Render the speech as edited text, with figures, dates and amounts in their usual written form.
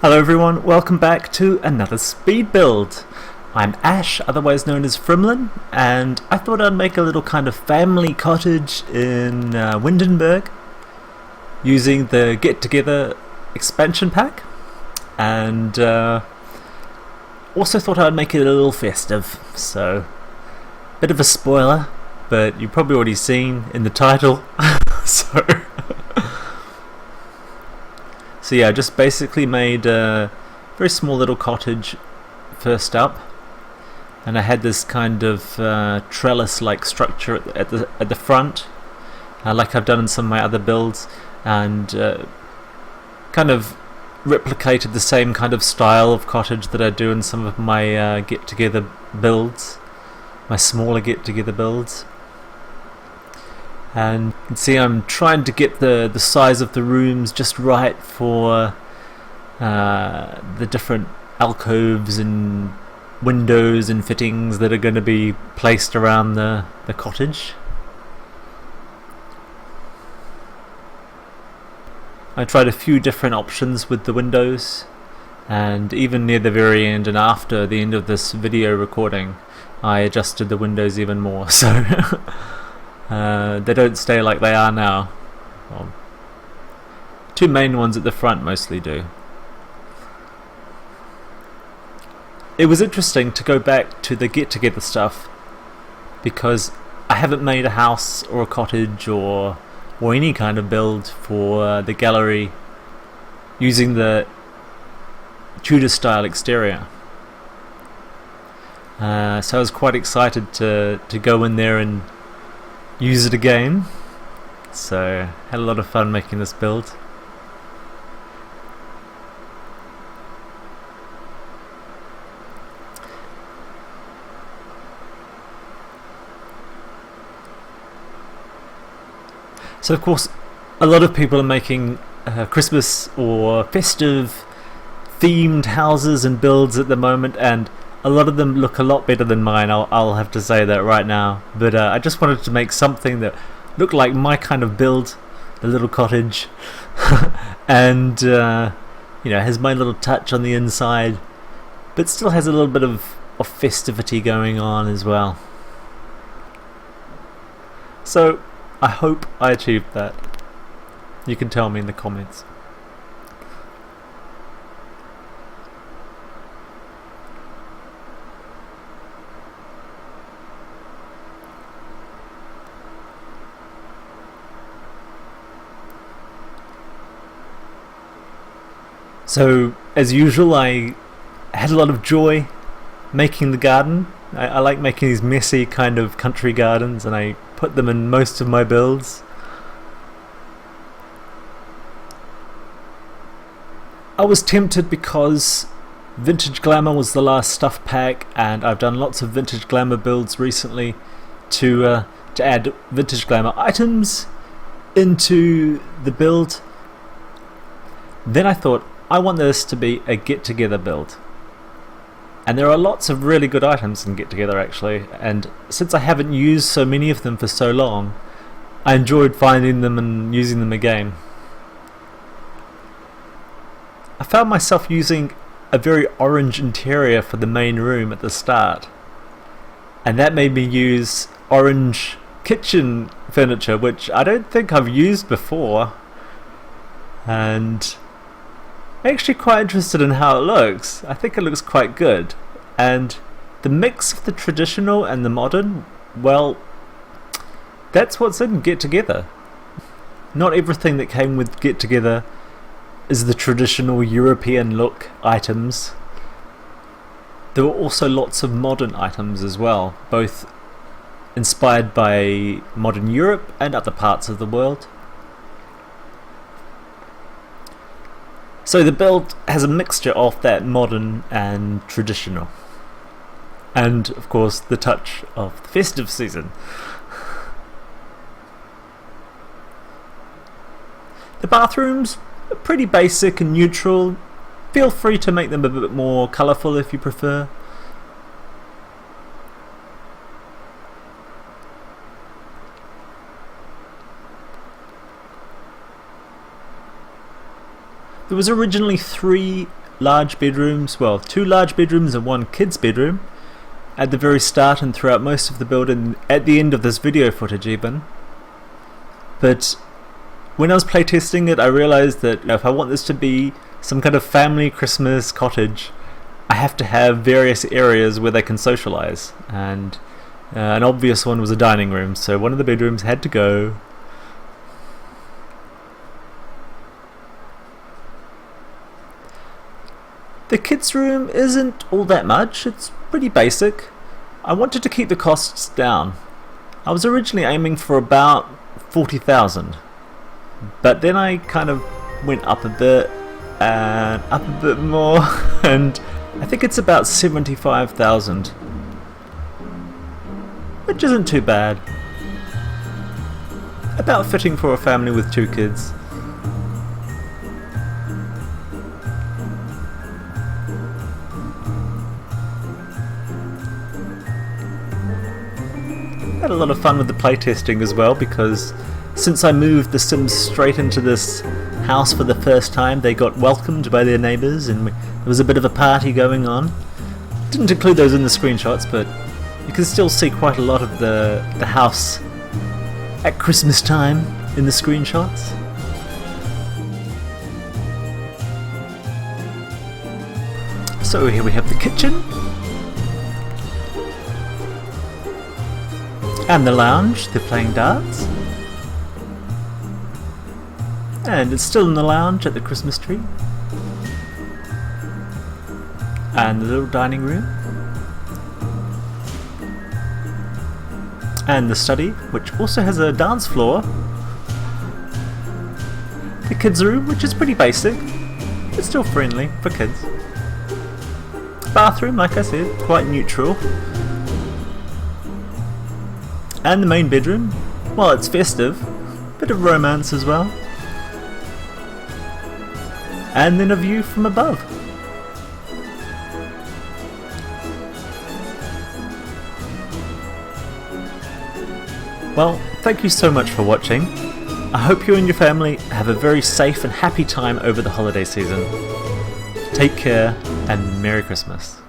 Hello everyone, welcome back to another speed build. I'm Ash, otherwise known as Frimlin, and I thought I'd make a little kind of family cottage in Windenberg using the Get Together expansion pack, and also thought I'd make it a little festive, so bit of a spoiler, but you've probably already seen in the title. So yeah, I just basically made a very small little cottage first up, and I had this kind of trellis-like structure at the front, like I've done in some of my other builds, and kind of replicated the same kind of style of cottage that I do in some of my get-together builds, my smaller get-together builds. And you can see I'm trying to get the size of the rooms just right for the different alcoves and windows and fittings that are going to be placed around the cottage. I tried a few different options with the windows, and even near the very end and after the end of this video recording I adjusted the windows even more, so they don't stay like they are now. Well, two main ones at the front mostly do. It was interesting to go back to the get-together stuff because I haven't made a house or a cottage or any kind of build for the gallery using the Tudor style exterior. So I was quite excited to go in there and use it again, so had a lot of fun making this build. So of course a lot of people are making Christmas or festive themed houses and builds at the moment, and a lot of them look a lot better than mine, I'll have to say that right now. But I just wanted to make something that looked like my kind of build, the little cottage, and has my little touch on the inside, but still has a little bit of festivity going on as well. So I hope I achieved that. You can tell me in the comments. So, as usual, I had a lot of joy making the garden. I like making these messy kind of country gardens, and I put them in most of my builds. I was tempted because Vintage Glamour was the last stuff pack, and I've done lots of Vintage Glamour builds recently to add Vintage Glamour items into the build. Then I thought, I want this to be a get-together build, and there are lots of really good items in get-together actually, and since I haven't used so many of them for so long, I enjoyed finding them and using them again. I found myself using a very orange interior for the main room at the start, and that made me use orange kitchen furniture, which I don't think I've used before, and I'm actually quite interested in how it looks. I think it looks quite good, and the mix of the traditional and the modern, well, that's what's in Get Together. Not everything that came with Get Together is the traditional European look items. There were also lots of modern items as well, both inspired by modern Europe and other parts of the world. So the build has a mixture of that modern and traditional, and of course the touch of the festive season. The bathrooms are pretty basic and neutral. Feel free to make them a bit more colourful if you prefer. There was originally 3 large bedrooms, well, 2 large bedrooms and 1 kid's bedroom at the very start and throughout most of the building, at the end of this video footage even. But when I was playtesting it, I realized that if I want this to be some kind of family Christmas cottage, I have to have various areas where they can socialize, and an obvious one was a dining room, so one of the bedrooms had to go. The kids' room isn't all that much, it's pretty basic. I wanted to keep the costs down. I was originally aiming for about 40,000, but then I kind of went up a bit and up a bit more, and I think it's about 75,000, which isn't too bad. About fitting for a family with 2 kids. Had a lot of fun with the playtesting as well, because since I moved the Sims straight into this house for the first time, they got welcomed by their neighbours and there was a bit of a party going on. Didn't include those in the screenshots, but you can still see quite a lot of the house at Christmas time in the screenshots. So here we have the kitchen and the lounge. They're playing darts, and it's still in the lounge at the Christmas tree, and the little dining room, and the study, which also has a dance floor, the kids' room, which is pretty basic but still friendly for kids, bathroom, like I said, quite neutral, and the main bedroom, well, it's festive, bit of romance as well, and then a view from above. Well, thank you so much for watching. I hope you and your family have a very safe and happy time over the holiday season. Take care and Merry Christmas.